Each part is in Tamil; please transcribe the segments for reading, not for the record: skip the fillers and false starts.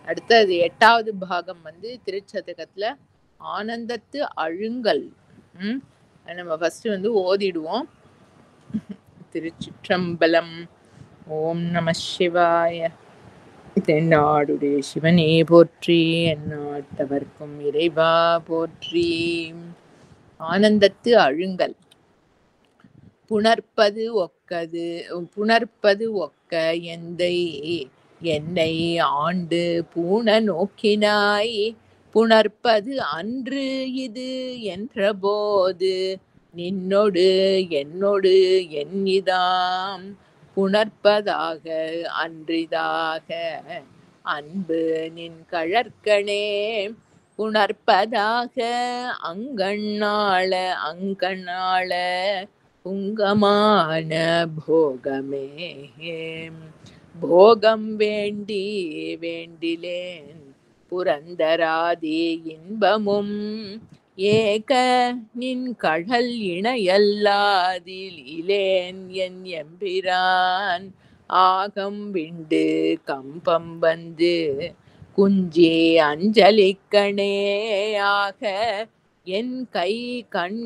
அடுத்தது 8வது பாகம் திருச்சதகத்துல ஆனந்தத்து அழுங்கல். நம்ம ஃபர்ஸ்ட் ஓதிடுவோம். திருச்சிற்றம்பலம். ஓம் நம சிவாய. தென்னாடுடைய சிவனே போற்றி, எந்நாட்டவர்க்கும் இறைவா போற்றி. ஆனந்தத்து அழுங்கல். புணர்ப்பது ஒக்க எந்தை என்னை ஆண்டு பூண நோக்கினாய், புணர்ப்பது அன்று இது என்றபோது நின்னொடு என்னொடு எண்ணிதாம், புணர்ப்பதாக அன்றிதாக அன்பு நின் கழற்கணே, புணர்ப்பதாக அங்கண்ணாள புங்கமான போகமே. போகம் வேண்டி வேண்டிலேன் புரந்தராதி இன்பமும், ஏக நின் கழல் இணையல்லாதில் இலேன் என் எம்பிரான், ஆகம் விண்டு கம்பம் குஞ்சி அஞ்சலிக்கணே ஆக என் கை கண்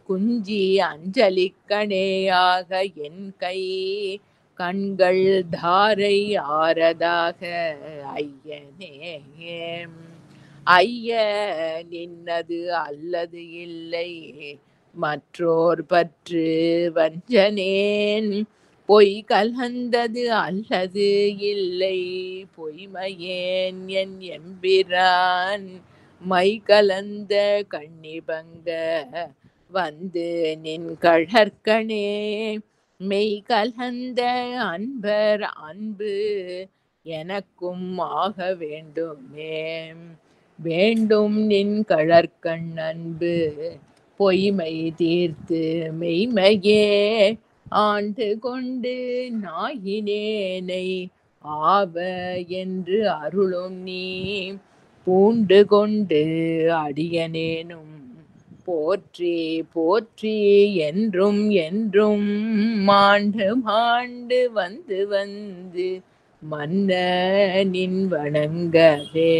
குஞ்சி அஞ்சலிக்கணேயாக என் கை கண்கள் தாரை ஆரதாக ஐயனே. ஐய நின்னது அல்லது இல்லை மற்றோர் பற்று வஞ்சனேன், பொய் கலந்தது அல்லது இல்லை பொய்மையேன் என் எம்பிரான், மை கலந்த கண்ணிபங்க நின் கழற்கணே, மெய் கலந்த அன்பர் அன்பு எனக்கும் ஆக வேண்டுமே. வேண்டும் நின் கழற்கண் அன்பு பொய்மை தீர்த்து மெய்மையே ஆண்டு கொண்டு நாயினேனை ஆவ என்று அருளும் நீ, பூண்டு கொண்டு அடியனேனும் போற்றி போற்றி என்றும் என்றும் மாண்டு மாண்டு வந்து மன்ன நின் வணங்கவே.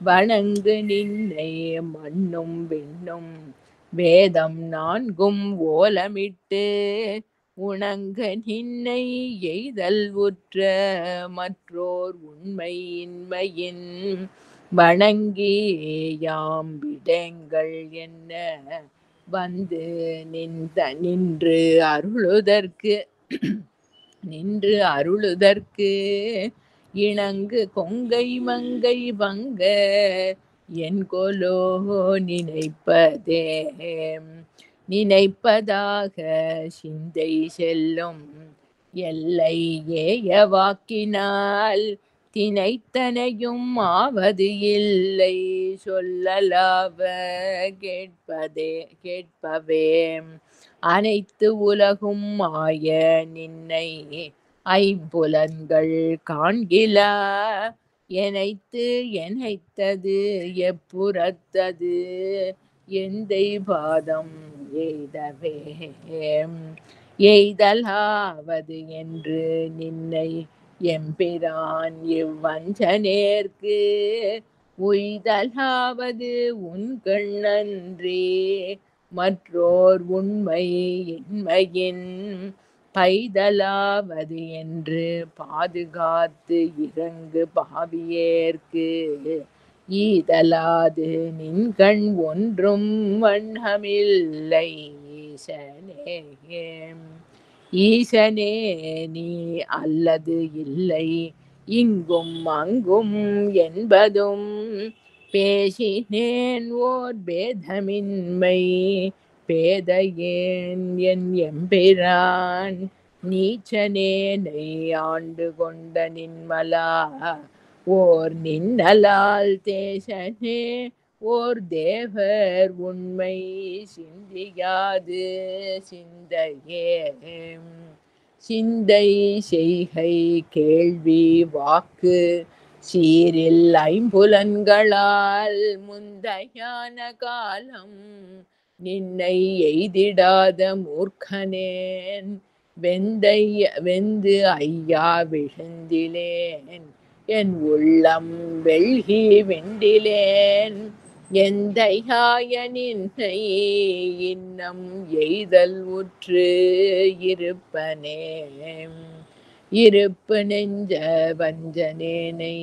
வணங்கு நின்னை மண்ணும் விண்ணும் வேதம் நான்கும் ஓலமிட்டு, உணங்க நின்னை எய்தல் உற்ற மற்றோர் உண்மை இன்மையின், வணங்கி யாம் விடங்கள் என்ன நின்று அருளுதற்கு இணங்கு கொங்கை மங்கை வங்க என் கொலோ நினைப்பதே. நினைப்பதாக சிந்தை செல்லும் எல்லை ஏய வாக்கினால், தினைத்தனையும் ஆவது இல்லை சொல்லலாவ கேட்பவே. அனைத்து உலகும் ஆய நின்னை ஐம்புலன்கள் காண்கிலா, எனைத்தது எப்புறத்தது எந்தை பாதம் எய்தவே. எய்தலாவது என்று நின்னை எம்பிரான் இவ்வஞ்சனேற்கு, உய்தலாவது உன் கண்ணன்றே மற்றோர் உண்மை இன்மையின், பைதலாவது என்று பாதுகாத்து இறங்கு பாவியேற்கு, ஈதலாது நின்கண் ஒன்றும் வண்ணமில்லை ஈசனே. ஈசனே நீ அல்லது இல்லை இங்கும் அங்கும் என்பதும், பேசினேன் ஓர் பேதமின்மை பேதையேன் என் எம்பிரான், நீச்சனேனை ஆண்டு கொண்ட நின்மலா ஓர் நின்னலால் தேசனே ஓர் தேவர் உண்மை சிந்தியாது சிந்தையே. சிந்தை செய்கை கேள்வி வாக்கு சீரில் ஐம்புலன்களால், முந்தையான காலம் நின்னை எய்திடாத மூர்க்கனேன் வெந்து ஐயா விழுந்திலேன் என் உள்ளம் வெள்கி வெண்டிலேன் எந்தையாய நின்னை இன்னம் எய்தல் உற்று இருப்பனே இருப்பு நெஞ்ச வஞ்சனேனை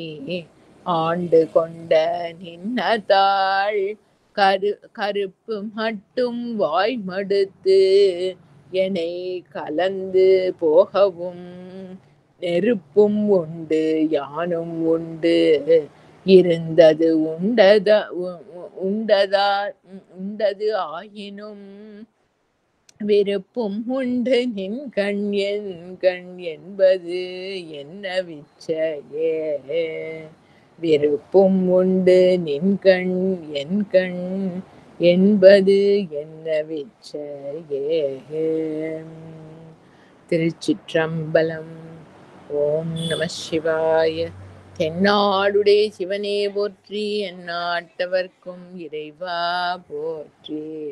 ஆண்டு கொண்ட நின்னதாள் கருப்பு மட்டும் வாய் மடுத்து என்னை கலந்து போகவும் நெருப்பும் உண்டு யானும் உண்டு இருந்தது உண்டது ஆயினும் விருப்பும் உண்டு நின் கண் என் கண் என்பது என்ன விச்சையே விருப்பும் உண்டு நின் கண் என் கண் என்பது என்ன விச்சையே. திருச்சிற்றம்பலம். ஓம் நம சிவாய. தென்னாடுடைய சிவனே போற்றி, எந்நாட்டவர்க்கும் இறைவா போற்றி.